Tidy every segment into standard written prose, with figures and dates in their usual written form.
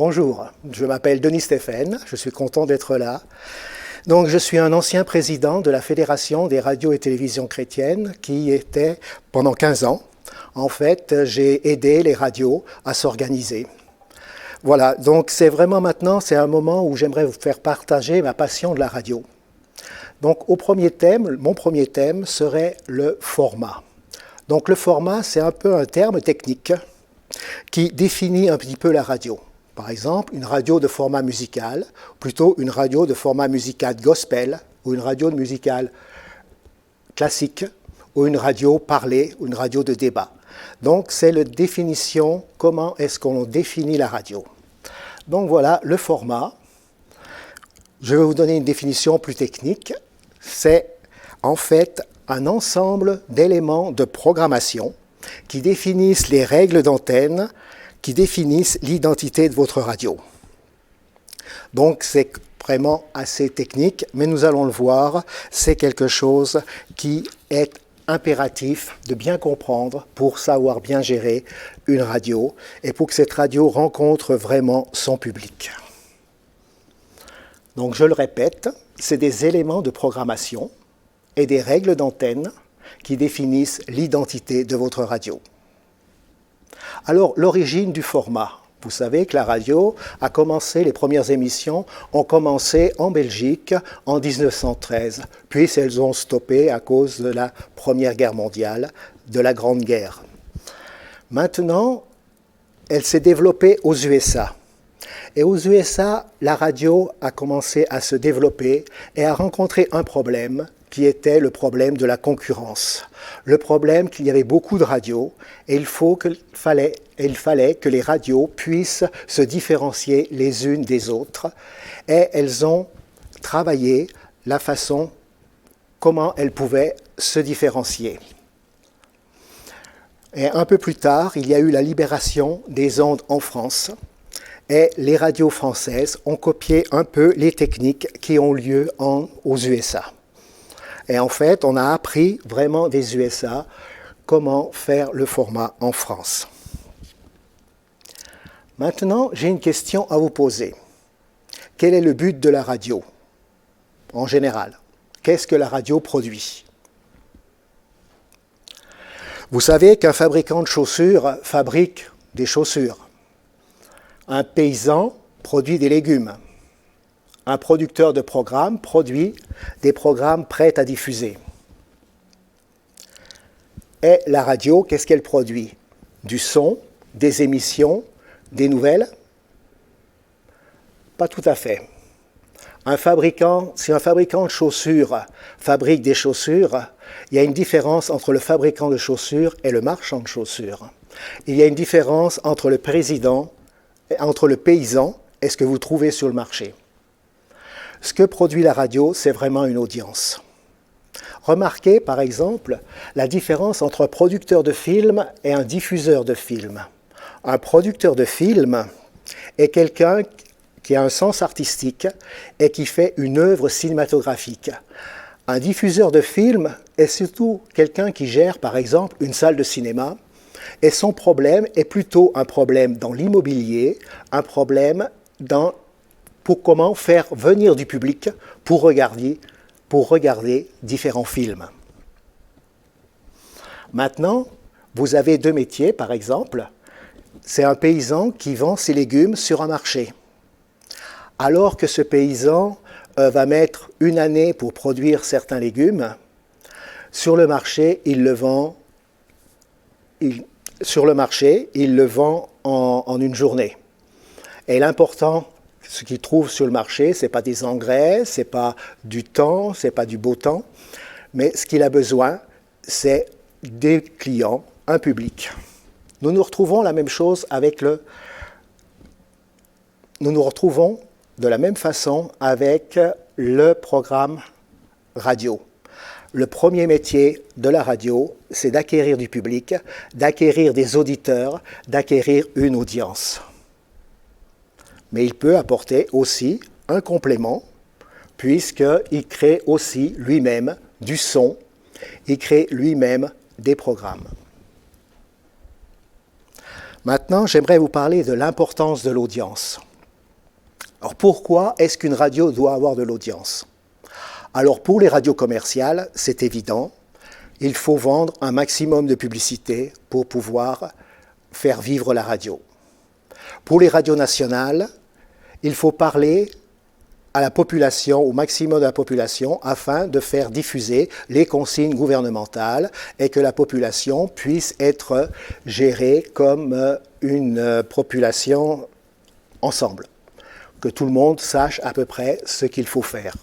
Bonjour, je m'appelle Denis Stéphane, je suis content d'être là. Donc, je suis un ancien président de la Fédération des radios et télévisions chrétiennes qui était pendant 15 ans. En fait, j'ai aidé les radios à s'organiser. Voilà, donc c'est vraiment maintenant, c'est un moment où j'aimerais vous faire partager ma passion de la radio. Donc, mon premier thème serait le format. Donc, le format, c'est un peu un terme technique qui définit un petit peu la radio. Par exemple, une radio de format musical, plutôt une radio de format musical gospel, ou une radio musicale classique, ou une radio parlée, ou une radio de débat. Donc, c'est la définition, comment est-ce qu'on définit la radio. Donc voilà, le format. Je vais vous donner une définition plus technique. C'est en fait un ensemble d'éléments de programmation qui définissent les règles d'antenne, qui définissent l'identité de votre radio. Donc c'est vraiment assez technique, mais nous allons le voir, c'est quelque chose qui est impératif de bien comprendre pour savoir bien gérer une radio et pour que cette radio rencontre vraiment son public. Donc je le répète, c'est des éléments de programmation et des règles d'antenne qui définissent l'identité de votre radio. Alors, l'origine du format. Vous savez que la radio a commencé, les premières émissions ont commencé en Belgique en 1913, puis elles ont stoppé à cause de la Première Guerre mondiale, de la Grande Guerre. Maintenant, elle s'est développée aux USA. Et aux USA, la radio a commencé à se développer et a rencontré un problème qui était le problème de la concurrence. Le problème qu'il y avait beaucoup de radios et il fallait que les radios puissent se différencier les unes des autres. Et elles ont travaillé la façon comment elles pouvaient se différencier. Et un peu plus tard, il y a eu la libération des ondes en France. Et les radios françaises ont copié un peu les techniques qui ont lieu aux USA. Et en fait, on a appris vraiment des USA comment faire le format en France. Maintenant, j'ai une question à vous poser. Quel est le but de la radio en général? Qu'est-ce que la radio produit? Vous savez qu'un fabricant de chaussures fabrique des chaussures. Un paysan produit des légumes. Un producteur de programmes produit des programmes prêts à diffuser. Et la radio, qu'est-ce qu'elle produit? Du son, des émissions, des nouvelles? Pas tout à fait. Si un fabricant de chaussures fabrique des chaussures, il y a une différence entre le fabricant de chaussures et le marchand de chaussures. Il y a une différence entre le paysan et ce que vous trouvez sur le marché. Ce que produit la radio, c'est vraiment une audience. Remarquez, par exemple, la différence entre un producteur de film et un diffuseur de film. Un producteur de film est quelqu'un qui a un sens artistique et qui fait une œuvre cinématographique. Un diffuseur de film est surtout quelqu'un qui gère, par exemple, une salle de cinéma, et son problème est plutôt un problème dans l'immobilier, un problème pour comment faire venir du public pour regarder différents films. Maintenant, vous avez deux métiers, par exemple. C'est un paysan qui vend ses légumes sur un marché. Alors que ce paysan va mettre une année pour produire certains légumes, sur le marché, il le vend en une journée. Et l'important, ce qu'il trouve sur le marché, ce n'est pas des engrais, ce n'est pas du temps, ce n'est pas du beau temps, mais ce qu'il a besoin, c'est des clients, un public. Nous retrouvons de la même façon avec le programme radio. Le premier métier de la radio, c'est d'acquérir du public, d'acquérir des auditeurs, d'acquérir une audience. Mais il peut apporter aussi un complément, puisqu'il crée aussi lui-même du son, il crée lui-même des programmes. Maintenant, j'aimerais vous parler de l'importance de l'audience. Alors pourquoi est-ce qu'une radio doit avoir de l'audience? Alors pour les radios commerciales, c'est évident, il faut vendre un maximum de publicité pour pouvoir faire vivre la radio. Pour les radios nationales, il faut parler à la population, au maximum de la population, afin de faire diffuser les consignes gouvernementales et que la population puisse être gérée comme une population ensemble, que tout le monde sache à peu près ce qu'il faut faire.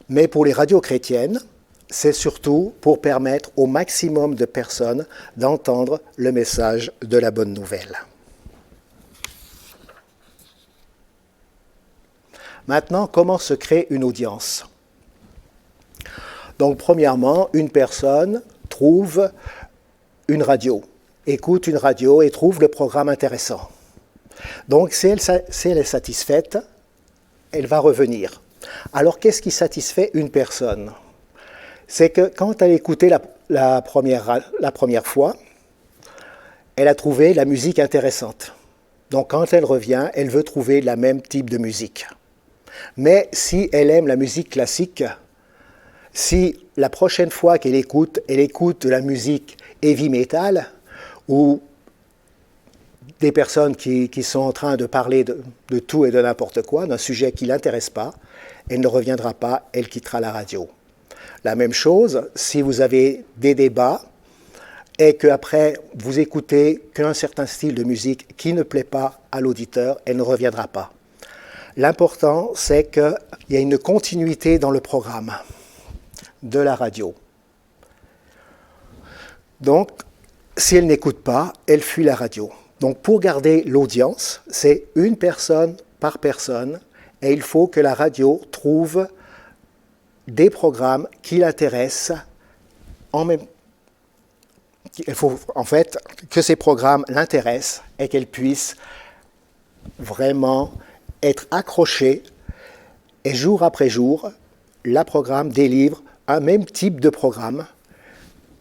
Mais pour les radios chrétiennes, c'est surtout pour permettre au maximum de personnes d'entendre le message de la bonne nouvelle. Maintenant, comment se crée une audience? Donc, premièrement, une personne trouve une radio, écoute une radio et trouve le programme intéressant. Donc, si elle est satisfaite, elle va revenir. Alors, qu'est-ce qui satisfait une personne? C'est que quand elle a écouté la première fois, elle a trouvé la musique intéressante. Donc, quand elle revient, elle veut trouver le même type de musique. Mais si elle aime la musique classique, si la prochaine fois qu'elle écoute de la musique heavy metal ou des personnes qui sont en train de parler de tout et de n'importe quoi, d'un sujet qui ne l'intéresse pas, elle ne reviendra pas, elle quittera la radio. La même chose, si vous avez des débats et qu'après vous écoutez qu'un certain style de musique qui ne plaît pas à l'auditeur, elle ne reviendra pas. L'important, c'est qu'il y a une continuité dans le programme de la radio. Donc, si elle n'écoute pas, elle fuit la radio. Donc, pour garder l'audience, c'est une personne par personne, et il faut que la radio trouve des programmes qui l'intéressent il faut en fait que ces programmes l'intéressent et qu'elle puisse vraiment être accrochée et jour après jour, la programme délivre un même type de programme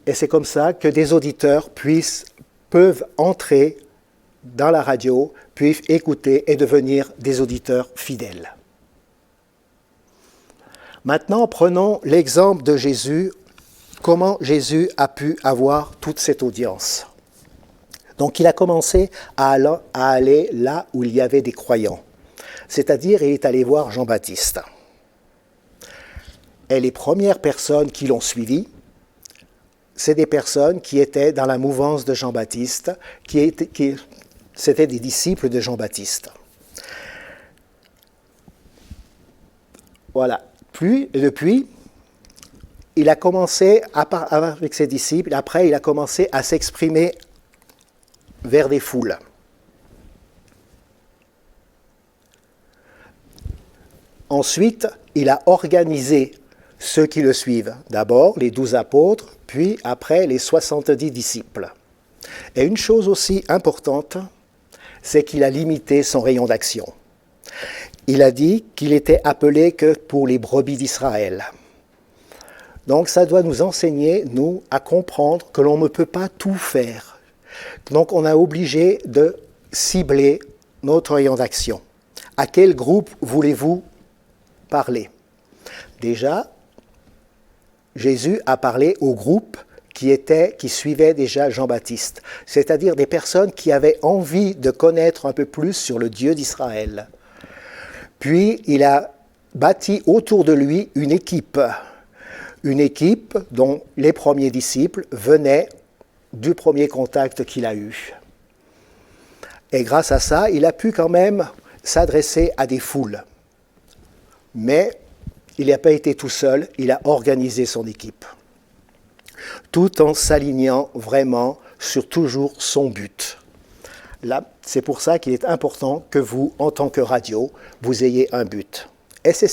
et c'est comme ça que des auditeurs peuvent entrer dans la radio, peuvent écouter et devenir des auditeurs fidèles. Maintenant, prenons l'exemple de Jésus, comment Jésus a pu avoir toute cette audience. Donc il a commencé à aller là où il y avait des croyants. C'est-à-dire, il est allé voir Jean-Baptiste. Et les premières personnes qui l'ont suivi, c'est des personnes qui étaient dans la mouvance de Jean-Baptiste, c'était des disciples de Jean-Baptiste. Voilà. Depuis, il a commencé, avec ses disciples, après il a commencé à s'exprimer vers des foules. Ensuite, il a organisé ceux qui le suivent. D'abord, les 12 apôtres, puis après, les 70 disciples. Et une chose aussi importante, c'est qu'il a limité son rayon d'action. Il a dit qu'il était appelé que pour les brebis d'Israël. Donc ça doit nous enseigner, nous, à comprendre que l'on ne peut pas tout faire. Donc on est obligé de cibler notre rayon d'action. À quel groupe voulez-vous parler? Déjà, Jésus a parlé au groupe qui suivaient déjà Jean-Baptiste, c'est-à-dire des personnes qui avaient envie de connaître un peu plus sur le Dieu d'Israël. Puis il a bâti autour de lui une équipe dont les premiers disciples venaient du premier contact qu'il a eu. Et grâce à ça, il a pu quand même s'adresser à des foules. Mais il n'a pas été tout seul, il a organisé son équipe, tout en s'alignant vraiment sur toujours son but. Là, c'est pour ça qu'il est important que vous, en tant que radio, vous ayez un but. Et c'est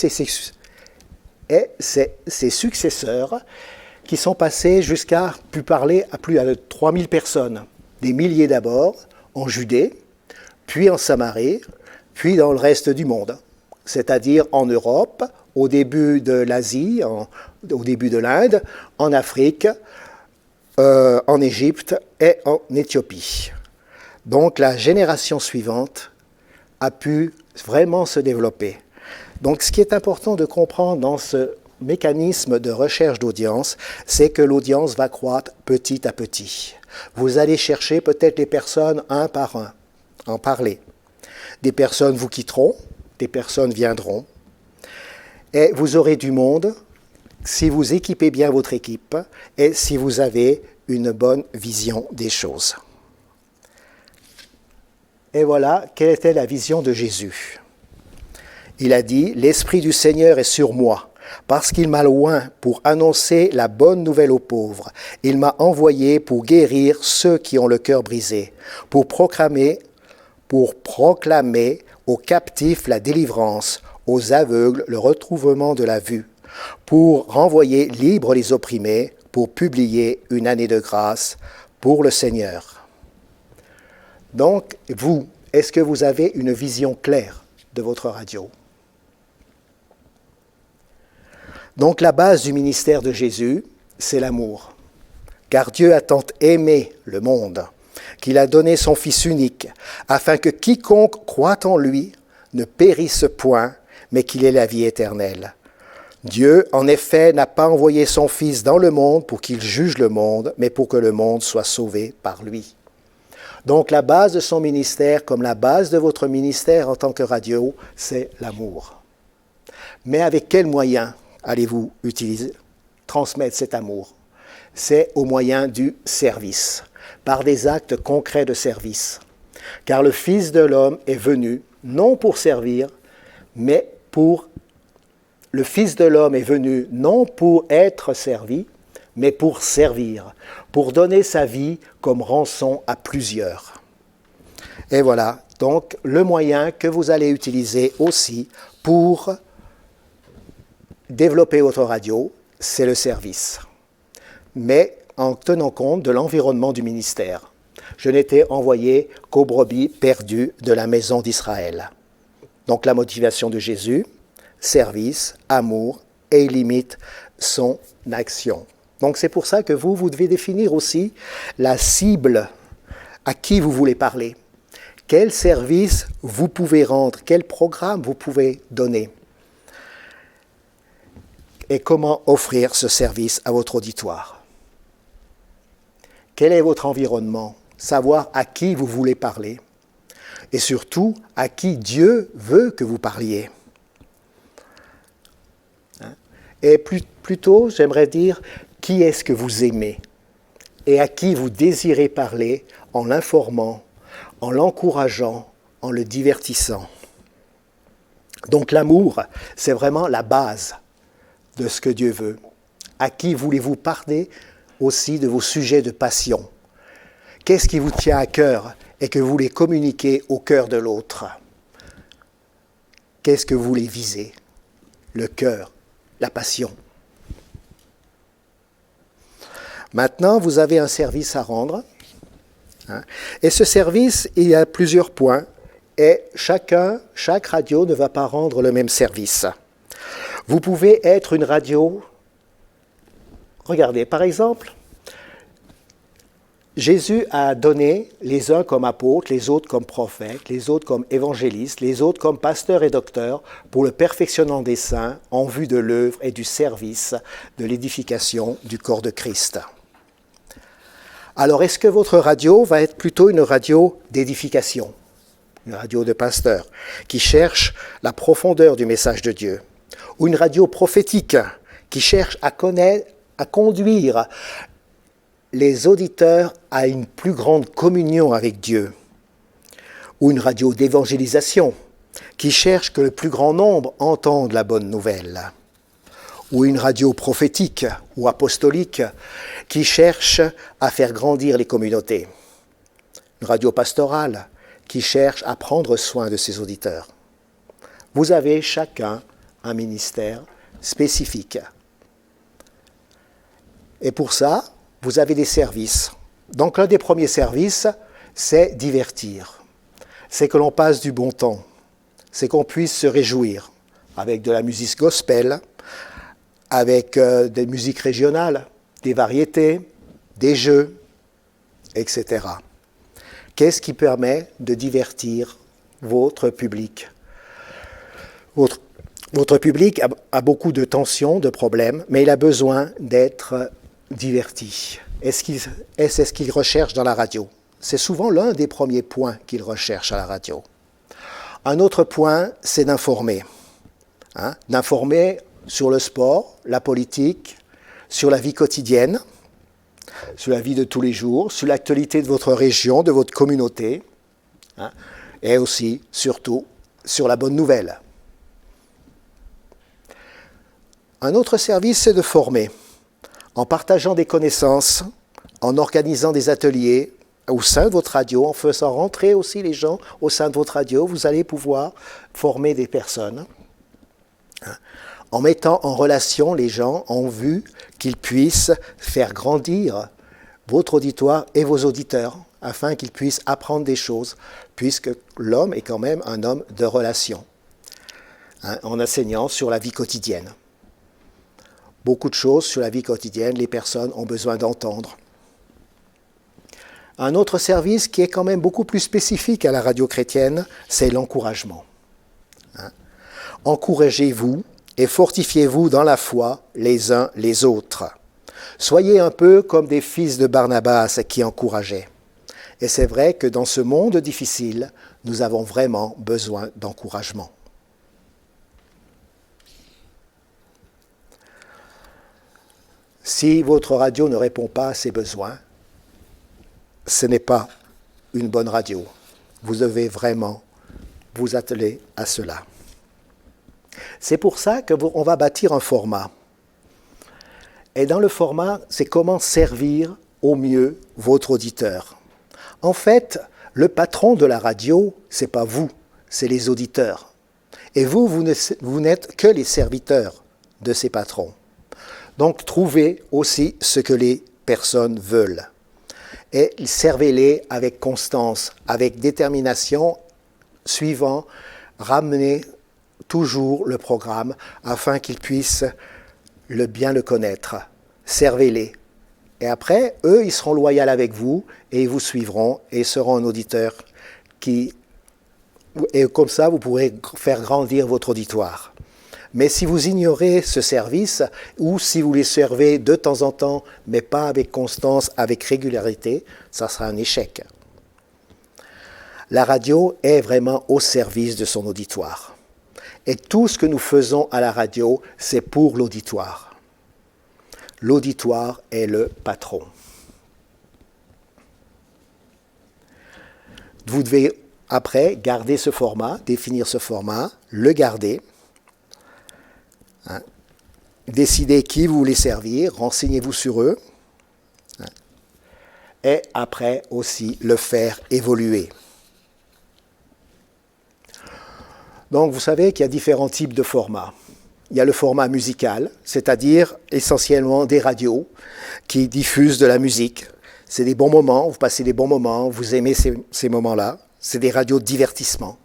ses successeurs qui sont passés jusqu'à parler à plus de 3000 personnes, des milliers d'abord, en Judée, puis en Samarie, puis dans le reste du monde, c'est-à-dire en Europe, au début de l'Asie, au début de l'Inde, en Afrique, en Égypte et en Éthiopie. Donc la génération suivante a pu vraiment se développer. Donc ce qui est important de comprendre dans ce mécanisme de recherche d'audience, c'est que l'audience va croître petit à petit. Vous allez chercher peut-être les personnes un par un, en parler. Des personnes vous quitteront, des personnes viendront. Et vous aurez du monde si vous équipez bien votre équipe et si vous avez une bonne vision des choses. Et voilà, quelle était la vision de Jésus? Il a dit, « L'Esprit du Seigneur est sur moi, parce qu'il m'a oint pour annoncer la bonne nouvelle aux pauvres. Il m'a envoyé pour guérir ceux qui ont le cœur brisé, pour proclamer aux captifs la délivrance, aux aveugles le retroulement de la vue, pour renvoyer libres les opprimés, pour publier une année de grâce pour le Seigneur. » Donc, vous, est-ce que vous avez une vision claire de votre radio? Donc, la base du ministère de Jésus, c'est l'amour. Car Dieu a tant aimé le monde qu'il a donné son Fils unique, afin que quiconque croit en lui ne périsse point, mais qu'il ait la vie éternelle. Dieu, en effet, n'a pas envoyé son Fils dans le monde pour qu'il juge le monde, mais pour que le monde soit sauvé par lui. Donc la base de son ministère, comme la base de votre ministère en tant que radio, c'est l'amour. Mais avec quels moyens allez-vous transmettre cet amour? C'est au moyen du service, par des actes concrets de service. Car le Fils de l'homme est venu, non pour servir, mais pour... Le Fils de l'homme est venu, non pour être servi, mais pour servir, pour donner sa vie comme rançon à plusieurs. Et voilà, donc le moyen que vous allez utiliser aussi pour développer votre radio, c'est le service. Mais en tenant compte de l'environnement du ministère. Je n'étais envoyé qu'aux brebis perdues de la maison d'Israël. Donc la motivation de Jésus, service, amour, et il limite son action. Donc c'est pour ça que vous devez définir aussi la cible à qui vous voulez parler. Quel service vous pouvez rendre, quel programme vous pouvez donner. Et comment offrir ce service à votre auditoire. Quel est votre environnement? Savoir à qui vous voulez parler. Et surtout, à qui Dieu veut que vous parliez. Et plutôt, j'aimerais dire, qui est-ce que vous aimez et à qui vous désirez parler en l'informant, en l'encourageant, en le divertissant. Donc l'amour, c'est vraiment la base de ce que Dieu veut. À qui voulez-vous parler aussi de vos sujets de passion? Qu'est-ce qui vous tient à cœur et que vous voulez communiquer au cœur de l'autre? Qu'est-ce que vous voulez viser? Le cœur, la passion. Maintenant, vous avez un service à rendre. Et ce service, il y a plusieurs points. Et chaque radio ne va pas rendre le même service. Vous pouvez être une radio... Regardez, par exemple, Jésus a donné les uns comme apôtres, les autres comme prophètes, les autres comme évangélistes, les autres comme pasteurs et docteurs pour le perfectionnement des saints en vue de l'œuvre et du service de l'édification du corps de Christ. Alors, est-ce que votre radio va être plutôt une radio d'édification, une radio de pasteur qui cherche la profondeur du message de Dieu, ou une radio prophétique qui cherche à conduire les auditeurs à une plus grande communion avec Dieu, ou une radio d'évangélisation qui cherche que le plus grand nombre entende la bonne nouvelle, ou une radio prophétique ou apostolique qui cherche à faire grandir les communautés, une radio pastorale qui cherche à prendre soin de ses auditeurs. Vous avez chacun un ministère spécifique. Et pour ça, vous avez des services. Donc l'un des premiers services, c'est divertir. C'est que l'on passe du bon temps. C'est qu'on puisse se réjouir avec de la musique gospel, avec des musiques régionales, des variétés, des jeux, etc. Qu'est-ce qui permet de divertir votre public. Votre public a beaucoup de tensions, de problèmes, mais il a besoin d'être diverti. Est-ce qu'il recherche dans la radio? C'est souvent l'un des premiers points qu'il recherche à la radio. Un autre point, c'est d'informer. D'informer sur le sport, la politique, sur la vie quotidienne, sur la vie de tous les jours, sur l'actualité de votre région, de votre communauté, et aussi, surtout, sur la bonne nouvelle. Un autre service, c'est de former, en partageant des connaissances, en organisant des ateliers au sein de votre radio, en faisant rentrer aussi les gens au sein de votre radio, vous allez pouvoir former des personnes, en mettant en relation les gens en vue qu'ils puissent faire grandir votre auditoire et vos auditeurs, afin qu'ils puissent apprendre des choses, puisque l'homme est quand même un homme de relation, en enseignant sur la vie quotidienne. Beaucoup de choses sur la vie quotidienne, les personnes ont besoin d'entendre. Un autre service qui est quand même beaucoup plus spécifique à la radio chrétienne, c'est l'encouragement. Encouragez-vous et fortifiez-vous dans la foi les uns les autres. Soyez un peu comme des fils de Barnabas qui encourageaient. Et c'est vrai que dans ce monde difficile, nous avons vraiment besoin d'encouragement. Si votre radio ne répond pas à ces besoins, ce n'est pas une bonne radio. Vous devez vraiment vous atteler à cela. C'est pour ça qu'on va bâtir un format. Et dans le format, c'est comment servir au mieux votre auditeur. En fait, le patron de la radio, ce n'est pas vous, c'est les auditeurs. Et vous n'êtes que les serviteurs de ces patrons. Donc, trouvez aussi ce que les personnes veulent. Et servez-les avec constance, avec détermination, suivant, ramenez toujours le programme afin qu'ils puissent bien le connaître. Servez-les. Et après, eux, ils seront loyaux avec vous et ils vous suivront et seront un auditeur et comme ça, vous pourrez faire grandir votre auditoire. Mais si vous ignorez ce service, ou si vous les servez de temps en temps, mais pas avec constance, avec régularité, ça sera un échec. La radio est vraiment au service de son auditoire. Et tout ce que nous faisons à la radio, c'est pour l'auditoire. L'auditoire est le patron. Vous devez après garder ce format, définir ce format, le garder. Décidez qui vous voulez servir, renseignez-vous sur eux, et après aussi le faire évoluer. Donc vous savez qu'il y a différents types de formats. Il y a le format musical, c'est-à-dire essentiellement des radios qui diffusent de la musique. C'est des bons moments, vous passez des bons moments, vous aimez ces moments-là. C'est des radios de divertissement.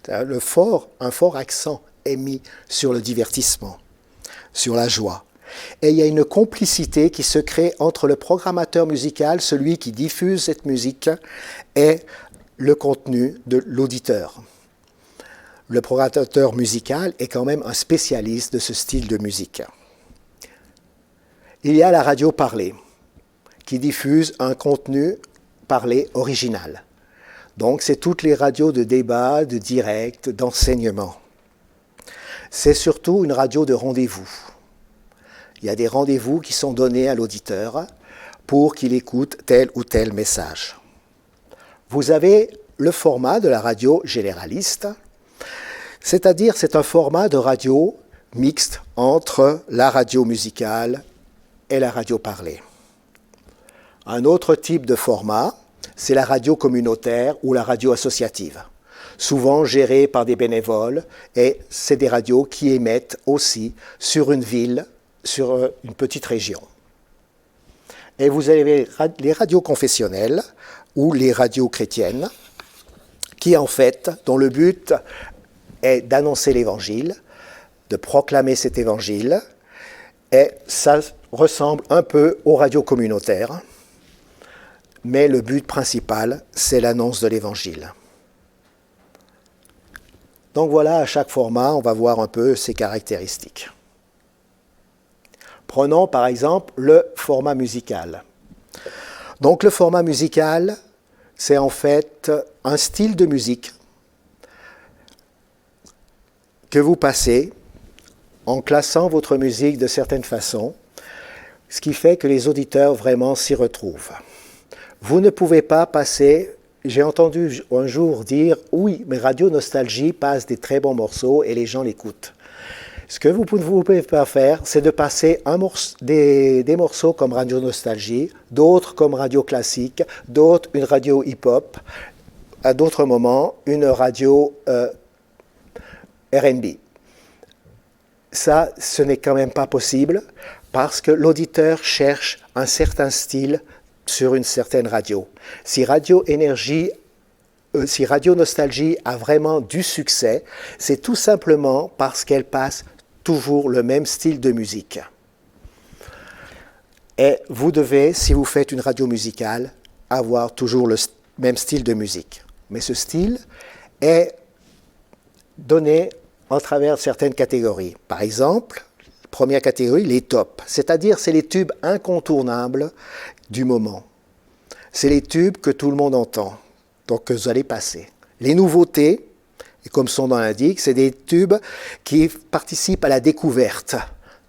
Un fort accent est mis sur le divertissement, sur la joie. Et il y a une complicité qui se crée entre le programmateur musical, celui qui diffuse cette musique, et le contenu de l'auditeur. Le programmateur musical est quand même un spécialiste de ce style de musique. Il y a la radio parlée, qui diffuse un contenu parlé original. Donc c'est toutes les radios de débat, de direct, d'enseignement. C'est surtout une radio de rendez-vous. Il y a des rendez-vous qui sont donnés à l'auditeur pour qu'il écoute tel ou tel message. Vous avez le format de la radio généraliste, c'est-à-dire c'est un format de radio mixte entre la radio musicale et la radio parlée. Un autre type de format, c'est la radio communautaire ou la radio associative, souvent gérée par des bénévoles, et c'est des radios qui émettent aussi sur une ville, sur une petite région. Et vous avez les radios confessionnelles ou les radios chrétiennes, qui en fait, dont le but est d'annoncer l'évangile, de proclamer cet évangile, et ça ressemble un peu aux radios communautaires, mais le but principal, c'est l'annonce de l'évangile. Donc voilà, à chaque format, on va voir un peu ses caractéristiques. Prenons par exemple le format musical. Donc le format musical, c'est en fait un style de musique que vous passez en classant votre musique de certaines façons, ce qui fait que les auditeurs vraiment s'y retrouvent. Vous ne pouvez pas passer, j'ai entendu un jour dire, oui, mais Radio Nostalgie passe des très bons morceaux et les gens l'écoutent. Ce que vous ne pouvez pas faire, c'est de passer des morceaux comme Radio Nostalgie, d'autres comme Radio Classique, d'autres une radio hip-hop, à d'autres moments une radio R&B. Ça, ce n'est quand même pas possible parce que l'auditeur cherche un certain style sur une certaine radio. Si Radio Nostalgie a vraiment du succès, c'est tout simplement parce qu'elle passe toujours le même style de musique. Et vous devez, si vous faites une radio musicale, avoir toujours le même style de musique. Mais ce style est donné à travers certaines catégories. Par exemple, première catégorie, les tops, c'est-à-dire c'est les tubes incontournables du moment. C'est les tubes que tout le monde entend, donc que vous allez passer. Les nouveautés, et comme son nom l'indique, c'est des tubes qui participent à la découverte,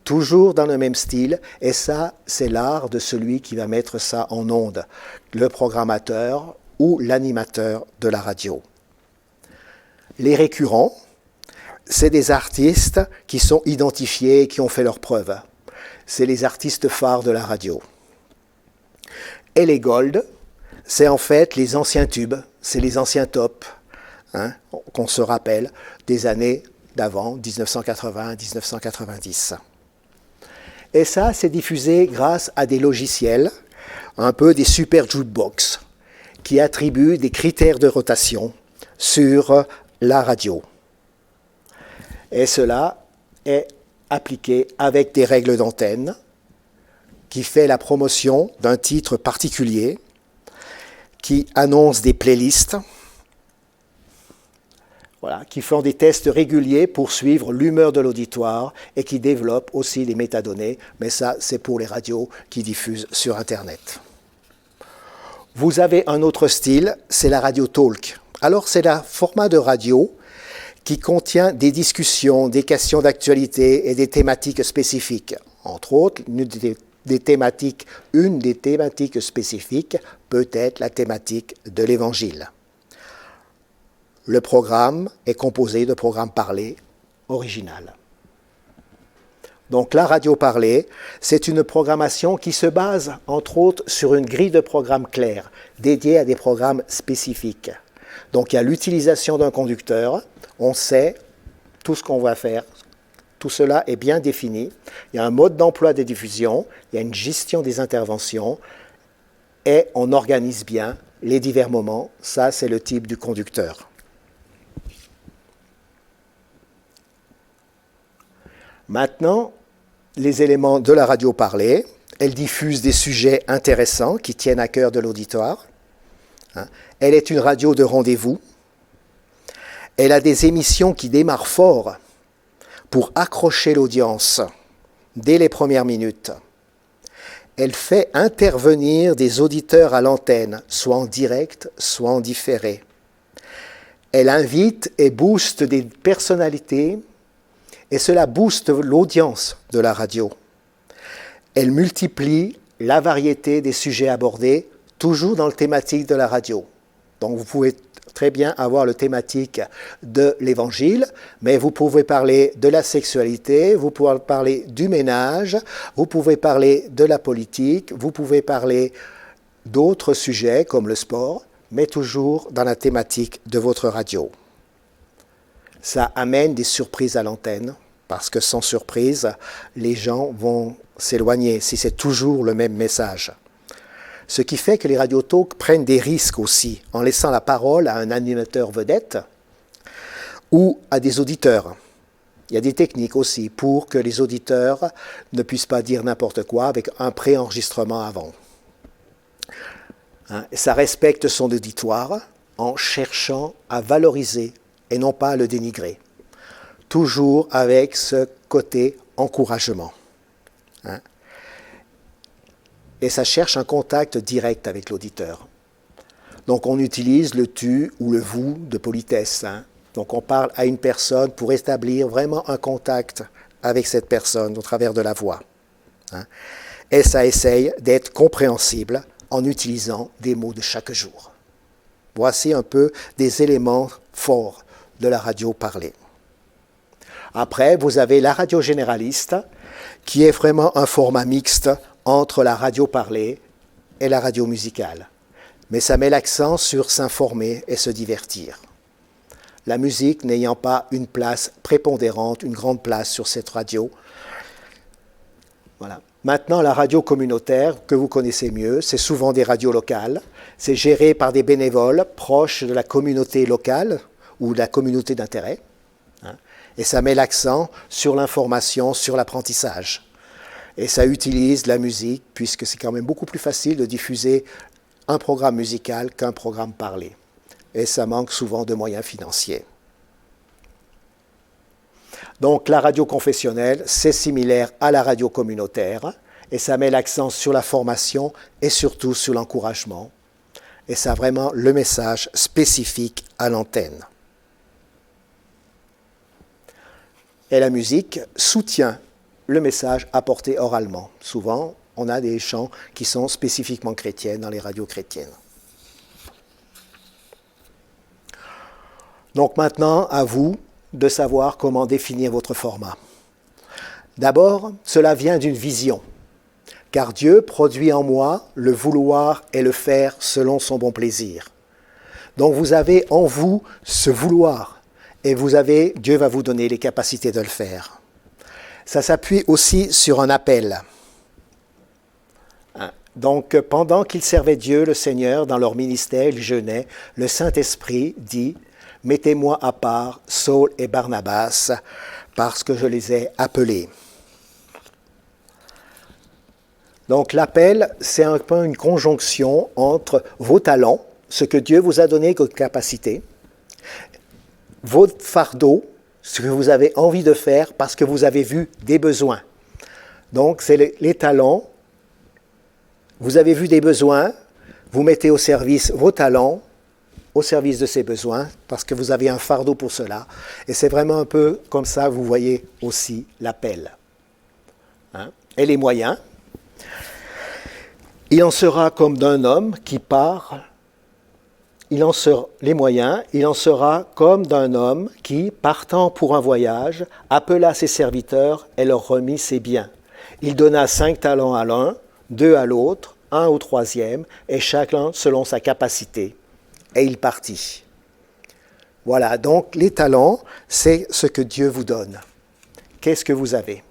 toujours dans le même style, et ça, c'est l'art de celui qui va mettre ça en onde, le programmateur ou l'animateur de la radio. Les récurrents, c'est des artistes qui sont identifiés et qui ont fait leurs preuves. C'est les artistes phares de la radio. Et les gold, c'est en fait les anciens tubes, c'est les anciens tops, qu'on se rappelle des années d'avant, 1980-1990. Et ça, c'est diffusé grâce à des logiciels, un peu des super jukebox, qui attribuent des critères de rotation sur la radio. Et cela est appliqué avec des règles d'antenne qui fait la promotion d'un titre particulier, qui annonce des playlists, voilà, qui font des tests réguliers pour suivre l'humeur de l'auditoire et qui développent aussi des métadonnées, mais ça, c'est pour les radios qui diffusent sur Internet. Vous avez un autre style, c'est la radio talk. Alors, c'est un format de radio qui contient des discussions, des questions d'actualité et des thématiques spécifiques. Entre autres, une des thématiques spécifiques peut être la thématique de l'Évangile. Le programme est composé de programmes parlés original. Donc la radio parlée, c'est une programmation qui se base, entre autres, sur une grille de programmes claire, dédiée à des programmes spécifiques. Donc il y a l'utilisation d'un conducteur, on sait tout ce qu'on va faire, tout cela est bien défini. Il y a un mode d'emploi des diffusions, il y a une gestion des interventions et on organise bien les divers moments. Ça, c'est le type du conducteur. Maintenant, les éléments de la radio parlée, elle diffuse des sujets intéressants qui tiennent à cœur de l'auditoire. Elle est une radio de rendez-vous. Elle a des émissions qui démarrent fort pour accrocher l'audience dès les premières minutes. Elle fait intervenir des auditeurs à l'antenne, soit en direct, soit en différé. Elle invite et booste des personnalités et cela booste l'audience de la radio. Elle multiplie la variété des sujets abordés, toujours dans le thématique de la radio. Donc vous pouvez très bien avoir le thématique de l'Évangile, mais vous pouvez parler de la sexualité, vous pouvez parler du ménage, vous pouvez parler de la politique, vous pouvez parler d'autres sujets comme le sport, mais toujours dans la thématique de votre radio. Ça amène des surprises à l'antenne, parce que sans surprise, les gens vont s'éloigner si c'est toujours le même message. Ce qui fait que les radios talk prennent des risques aussi, en laissant la parole à un animateur vedette ou à des auditeurs. Il y a des techniques aussi pour que les auditeurs ne puissent pas dire n'importe quoi avec un préenregistrement avant. Ça respecte son auditoire en cherchant à valoriser et non pas à le dénigrer. Toujours avec ce côté encouragement. Hein. Et ça cherche un contact direct avec l'auditeur. Donc on utilise le tu ou le vous de politesse. Hein. Donc on parle à une personne pour établir vraiment un contact avec cette personne au travers de la voix. Hein. Et ça essaye d'être compréhensible en utilisant des mots de chaque jour. Voici un peu des éléments forts de la radio parlée. Après, vous avez la radio généraliste, qui est vraiment un format mixte entre la radio parlée et la radio musicale. Mais ça met l'accent sur s'informer et se divertir. La musique n'ayant pas une place prépondérante, une grande place sur cette radio. Voilà. Maintenant, la radio communautaire, que vous connaissez mieux, c'est souvent des radios locales. C'est géré par des bénévoles proches de la communauté locale ou de la communauté d'intérêt. Hein. Et ça met l'accent sur l'information, sur l'apprentissage. Et ça utilise la musique, puisque c'est quand même beaucoup plus facile de diffuser un programme musical qu'un programme parlé. Et ça manque souvent de moyens financiers. Donc la radio confessionnelle, c'est similaire à la radio communautaire, et ça met l'accent sur la formation et surtout sur l'encouragement. Et ça a vraiment le message spécifique à l'antenne. Et la musique soutient le message apporté oralement. Souvent, on a des chants qui sont spécifiquement chrétiens dans les radios chrétiennes. Donc maintenant, à vous de savoir comment définir votre format. D'abord, cela vient d'une vision, car Dieu produit en moi le vouloir et le faire selon son bon plaisir. Donc vous avez en vous ce vouloir, et Dieu va vous donner les capacités de le faire. Ça s'appuie aussi sur un appel. Donc, pendant qu'ils servaient Dieu, le Seigneur, dans leur ministère, ils jeûnaient, le Saint-Esprit dit « Mettez-moi à part Saul et Barnabas, parce que je les ai appelés. » Donc, l'appel, c'est un peu une conjonction entre vos talents, ce que Dieu vous a donné comme capacité, votre fardeau, ce que vous avez envie de faire parce que vous avez vu des besoins. Donc, c'est les talents. Vous avez vu des besoins, vous mettez au service vos talents, au service de ces besoins, parce que vous avez un fardeau pour cela. Et c'est vraiment un peu comme ça, vous voyez aussi l'appel. Hein? Et les moyens. Il en sera comme d'un homme qui part. Il en sera comme d'un homme qui, partant pour un voyage, appela ses serviteurs et leur remit ses biens. Il donna 5 talents à l'un, 2 à l'autre, 1 au troisième, et chacun selon sa capacité. Et il partit. Voilà, donc les talents, c'est ce que Dieu vous donne. Qu'est-ce que vous avez?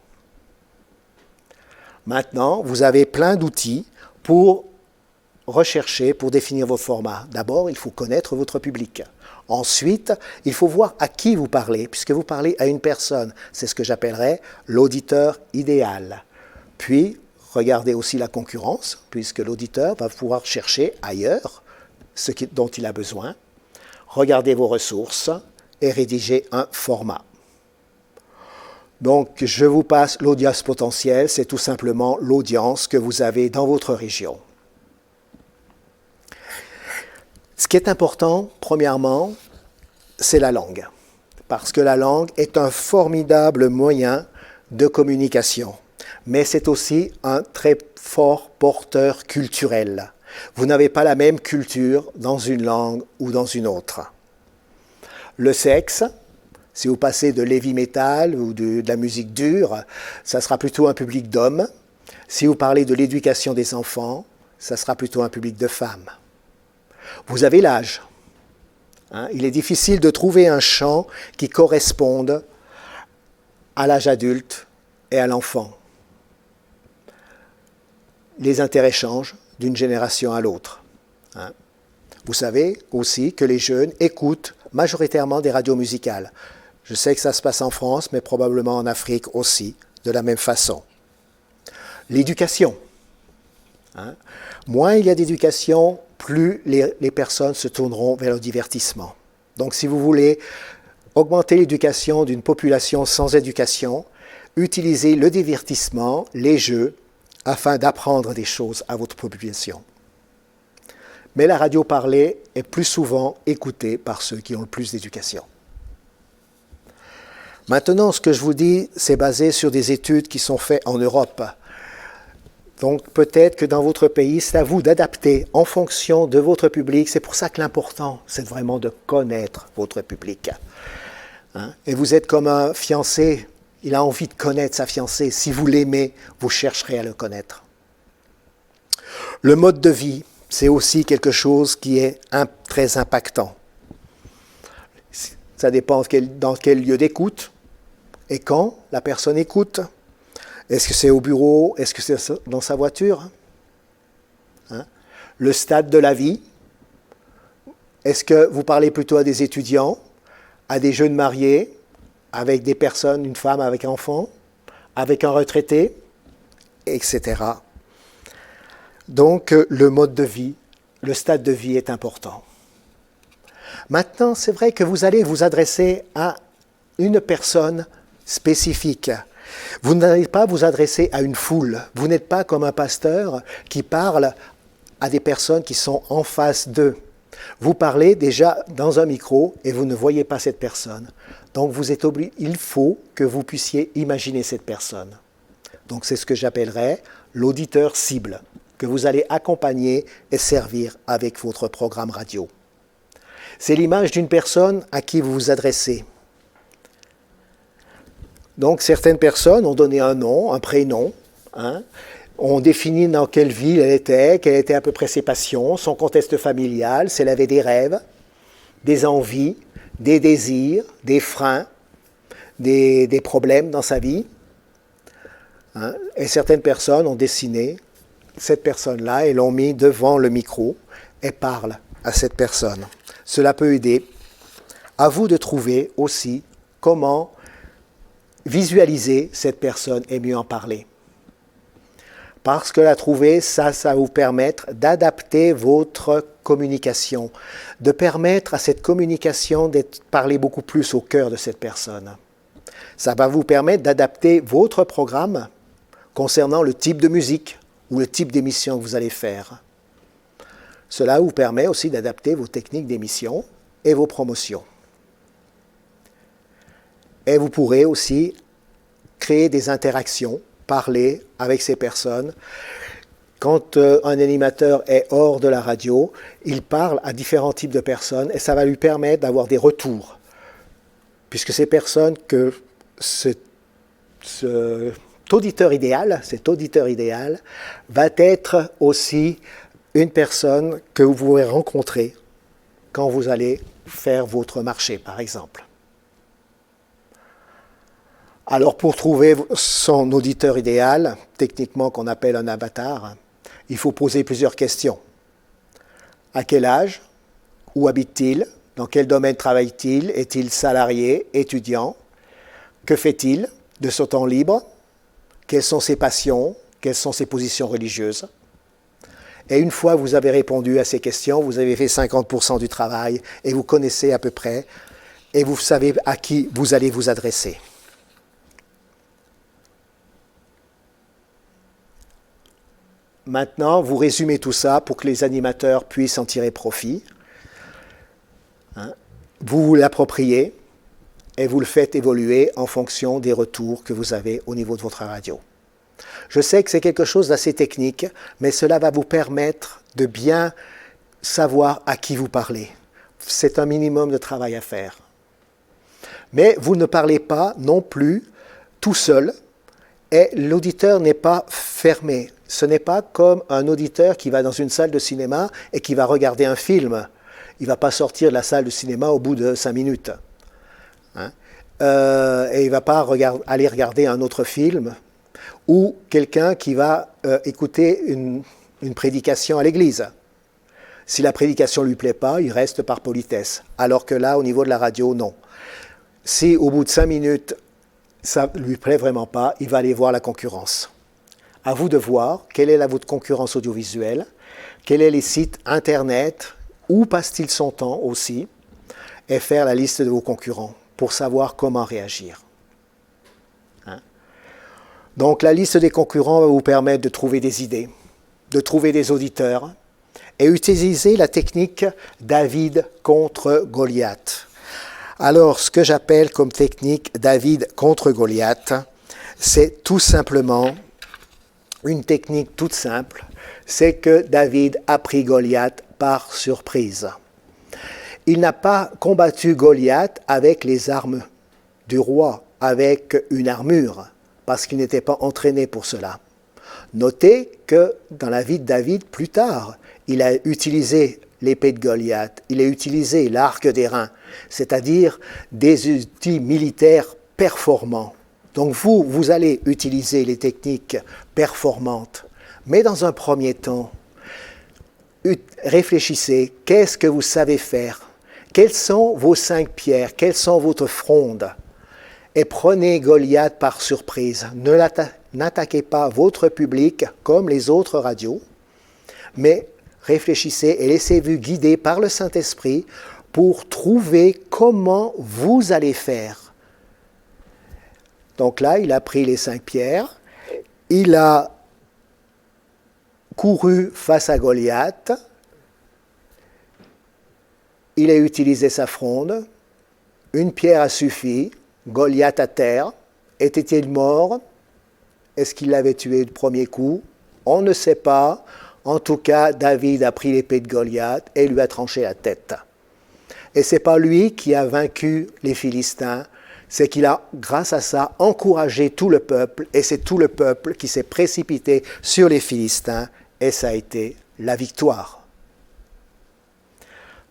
Maintenant, vous avez plein d'outils pour rechercher, pour définir votre format. D'abord, il faut connaître votre public. Ensuite, il faut voir à qui vous parlez, puisque vous parlez à une personne. C'est ce que j'appellerais l'auditeur idéal. Puis, regardez aussi la concurrence, puisque l'auditeur va pouvoir chercher ailleurs dont il a besoin. Regardez vos ressources et rédigez un format. Donc, je vous passe l'audience potentielle, c'est tout simplement l'audience que vous avez dans votre région. Ce qui est important, premièrement, c'est la langue, parce que la langue est un formidable moyen de communication, mais c'est aussi un très fort porteur culturel. Vous n'avez pas la même culture dans une langue ou dans une autre. Le sexe, si vous passez de l'heavy metal ou de la musique dure, ça sera plutôt un public d'hommes. Si vous parlez de l'éducation des enfants, ça sera plutôt un public de femmes. Vous avez l'âge. Il est difficile de trouver un chant qui corresponde à l'âge adulte et à l'enfant. Les intérêts changent d'une génération à l'autre. Vous savez aussi que les jeunes écoutent majoritairement des radios musicales. Je sais que ça se passe en France, mais probablement en Afrique aussi, de la même façon. L'éducation. Moins il y a d'éducation, plus les personnes se tourneront vers le divertissement. Donc si vous voulez augmenter l'éducation d'une population sans éducation, utilisez le divertissement, les jeux, afin d'apprendre des choses à votre population. Mais la radio parlée est plus souvent écoutée par ceux qui ont le plus d'éducation. Maintenant, ce que je vous dis, c'est basé sur des études qui sont faites en Europe. Donc peut-être que dans votre pays, c'est à vous d'adapter en fonction de votre public. C'est pour ça que l'important, c'est vraiment de connaître votre public. Et vous êtes comme un fiancé, il a envie de connaître sa fiancée. Si vous l'aimez, vous chercherez à le connaître. Le mode de vie, c'est aussi quelque chose qui est très impactant. Ça dépend dans quel lieu d'écoute et quand la personne écoute. Est-ce que c'est au bureau? Est-ce que c'est dans sa voiture? Le stade de la vie. Est-ce que vous parlez plutôt à des étudiants, à des jeunes mariés, avec des personnes, une femme avec un enfant, avec un retraité, etc. Donc, le mode de vie, le stade de vie est important. Maintenant, c'est vrai que vous allez vous adresser à une personne spécifique. Vous n'allez pas vous adresser à une foule. Vous n'êtes pas comme un pasteur qui parle à des personnes qui sont en face d'eux. Vous parlez déjà dans un micro et vous ne voyez pas cette personne. Donc vous êtes obligé, il faut que vous puissiez imaginer cette personne. Donc c'est ce que j'appellerais l'auditeur cible, que vous allez accompagner et servir avec votre programme radio. C'est l'image d'une personne à qui vous vous adressez. Donc certaines personnes ont donné un nom, un prénom, on définit dans quelle ville elle était, quelles étaient à peu près ses passions, son contexte familial, si elle avait des rêves, des envies, des désirs, des freins, des problèmes dans sa vie. Et certaines personnes ont dessiné cette personne-là et l'ont mis devant le micro et parlent à cette personne. Cela peut aider. À vous de trouver aussi comment visualiser cette personne et mieux en parler. Parce que la trouver, ça va vous permettre d'adapter votre communication, de permettre à cette communication d'être parlée beaucoup plus au cœur de cette personne. Ça va vous permettre d'adapter votre programme concernant le type de musique ou le type d'émission que vous allez faire. Cela vous permet aussi d'adapter vos techniques d'émission et vos promotions. Et vous pourrez aussi créer des interactions, parler avec ces personnes. Quand un animateur est hors de la radio, il parle à différents types de personnes et ça va lui permettre d'avoir des retours. Puisque ces personnes que cet auditeur idéal va être aussi une personne que vous pourrez rencontrer quand vous allez faire votre marché, par exemple. Alors, pour trouver son auditeur idéal, techniquement qu'on appelle un avatar, il faut poser plusieurs questions. À quel âge? Où habite-t-il? Dans quel domaine travaille-t-il? Est-il salarié, étudiant? Que fait-il de son temps libre? Quelles sont ses passions? Quelles sont ses positions religieuses? Et une fois que vous avez répondu à ces questions, vous avez fait 50% du travail et vous connaissez à peu près et vous savez à qui vous allez vous adresser. Maintenant, vous résumez tout ça pour que les animateurs puissent en tirer profit. Vous vous l'appropriez et vous le faites évoluer en fonction des retours que vous avez au niveau de votre radio. Je sais que c'est quelque chose d'assez technique, mais cela va vous permettre de bien savoir à qui vous parlez. C'est un minimum de travail à faire. Mais vous ne parlez pas non plus tout seul et l'auditeur n'est pas fermé. Ce n'est pas comme un auditeur qui va dans une salle de cinéma et qui va regarder un film. Il ne va pas sortir de la salle de cinéma au bout de 5 minutes. Et il ne va pas aller regarder un autre film. Ou quelqu'un qui va écouter une prédication à l'église. Si la prédication ne lui plaît pas, il reste par politesse. Alors que là, au niveau de la radio, non. Si au bout de 5 minutes, ça ne lui plaît vraiment pas, il va aller voir la concurrence. À vous de voir quelle est votre concurrence audiovisuelle, quels sont les sites Internet, où passe-t-il son temps aussi, et faire la liste de vos concurrents. pour savoir comment réagir. Hein? Donc la liste des concurrents va vous permettre de trouver des idées, de trouver des auditeurs et utiliser la technique David contre Goliath. Alors ce que j'appelle comme technique David contre Goliath, c'est tout simplement une technique toute simple, c'est que David a pris Goliath par surprise. Il n'a pas combattu Goliath avec les armes du roi, avec une armure, parce qu'il n'était pas entraîné pour cela. Notez que dans la vie de David, plus tard, il a utilisé l'épée de Goliath, il a utilisé l'arc d'airain, c'est-à-dire des outils militaires performants. Donc vous allez utiliser les techniques performantes, mais dans un premier temps, réfléchissez, qu'est-ce que vous savez faire? Quelles sont vos 5 pierres? Quelles sont votre fronde? Et prenez Goliath par surprise. N'attaquez pas votre public comme les autres radios, mais réfléchissez et laissez-vous guider par le Saint-Esprit pour trouver comment vous allez faire. Donc là, il a pris les 5 pierres, il a couru face à Goliath, il a utilisé sa fronde, une pierre a suffi, Goliath à terre. Était-il mort? Est-ce qu'il l'avait tué du premier coup? On ne sait pas. En tout cas, David a pris l'épée de Goliath et lui a tranché la tête. Et ce n'est pas lui qui a vaincu les Philistins, c'est qu'il a, grâce à ça, encouragé tout le peuple, et c'est tout le peuple qui s'est précipité sur les Philistins, et ça a été la victoire.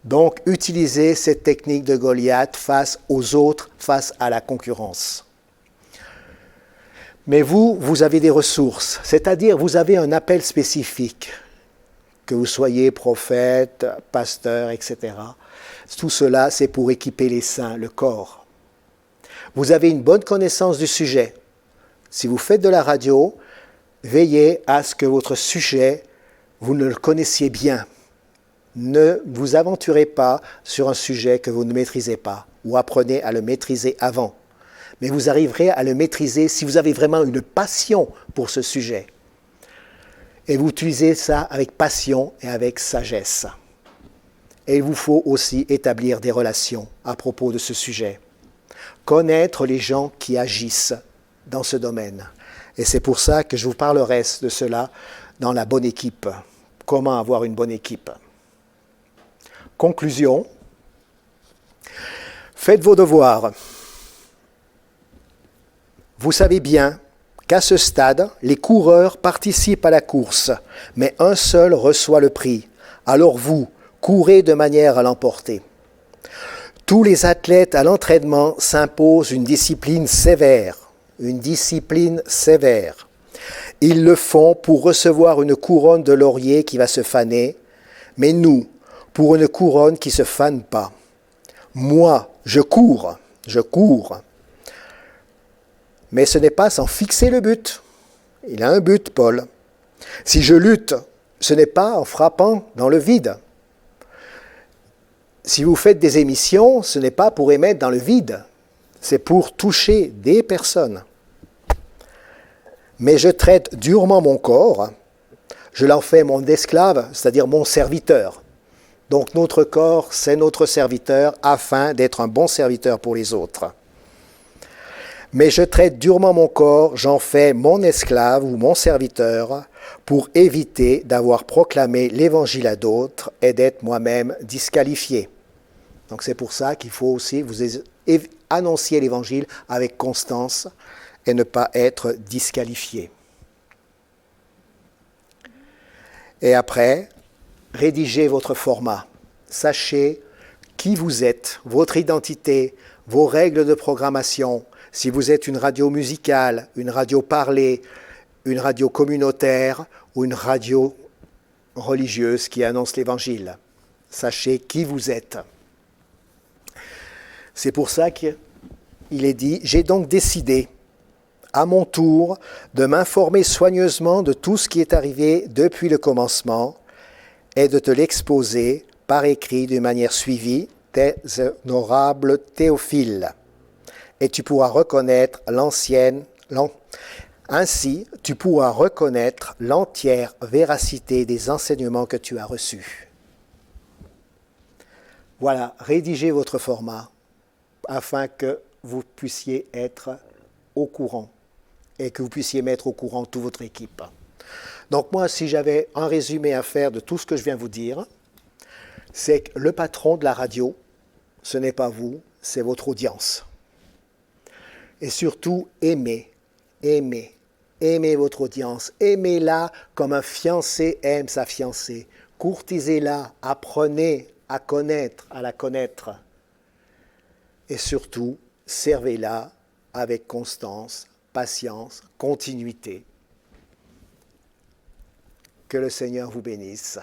Donc, utilisez cette technique de Goliath face aux autres, face à la concurrence. Mais vous avez des ressources, c'est-à-dire vous avez un appel spécifique, que vous soyez prophète, pasteur, etc. Tout cela, c'est pour équiper les saints, le corps. Vous avez une bonne connaissance du sujet. Si vous faites de la radio, veillez à ce que votre sujet, vous ne le connaissiez bien. Ne vous aventurez pas sur un sujet que vous ne maîtrisez pas, ou apprenez à le maîtriser avant. Mais vous arriverez à le maîtriser si vous avez vraiment une passion pour ce sujet. Et vous utilisez ça avec passion et avec sagesse. Et il vous faut aussi établir des relations à propos de ce sujet. Connaître les gens qui agissent dans ce domaine. Et c'est pour ça que je vous parlerai de cela dans la bonne équipe. Comment avoir une bonne équipe. Conclusion. Faites vos devoirs. Vous savez bien qu'à ce stade, les coureurs participent à la course, mais un seul reçoit le prix. Alors vous, courez de manière à l'emporter. Tous les athlètes à l'entraînement s'imposent une discipline sévère. Une discipline sévère. Ils le font pour recevoir une couronne de laurier qui va se faner, mais nous, pour une couronne qui ne se fane pas. Moi, je cours. Mais ce n'est pas sans fixer le but. Il a un but, Paul. Si je lutte, ce n'est pas en frappant dans le vide. Si vous faites des émissions, ce n'est pas pour émettre dans le vide. C'est pour toucher des personnes. Mais je traite durement mon corps. Je l'en fais mon esclave, c'est-à-dire mon serviteur. Donc notre corps, c'est notre serviteur afin d'être un bon serviteur pour les autres. Mais je traite durement mon corps, j'en fais mon esclave ou mon serviteur pour éviter d'avoir proclamé l'évangile à d'autres et d'être moi-même disqualifié. Donc c'est pour ça qu'il faut aussi vous annoncier l'évangile avec constance et ne pas être disqualifié. Et après, rédigez votre format. Sachez qui vous êtes, votre identité, vos règles de programmation. Si vous êtes une radio musicale, une radio parlée, une radio communautaire ou une radio religieuse qui annonce l'Évangile, sachez qui vous êtes. C'est pour ça qu'il est dit « J'ai donc décidé, à mon tour, de m'informer soigneusement de tout ce qui est arrivé depuis le commencement et de te l'exposer par écrit d'une manière suivie, tes honorables Théophile. et tu pourras reconnaître ainsi, tu pourras reconnaître l'entière véracité des enseignements que tu as reçus. Voilà, rédigez votre format afin que vous puissiez être au courant et que vous puissiez mettre au courant toute votre équipe. Donc moi, si j'avais un résumé à faire de tout ce que je viens vous dire, c'est que le patron de la radio, ce n'est pas vous, c'est votre audience. Et surtout, aimez votre audience. Aimez-la comme un fiancé aime sa fiancée. Courtisez-la, apprenez à connaître, à la connaître. Et surtout, servez-la avec constance, patience, continuité. Que le Seigneur vous bénisse.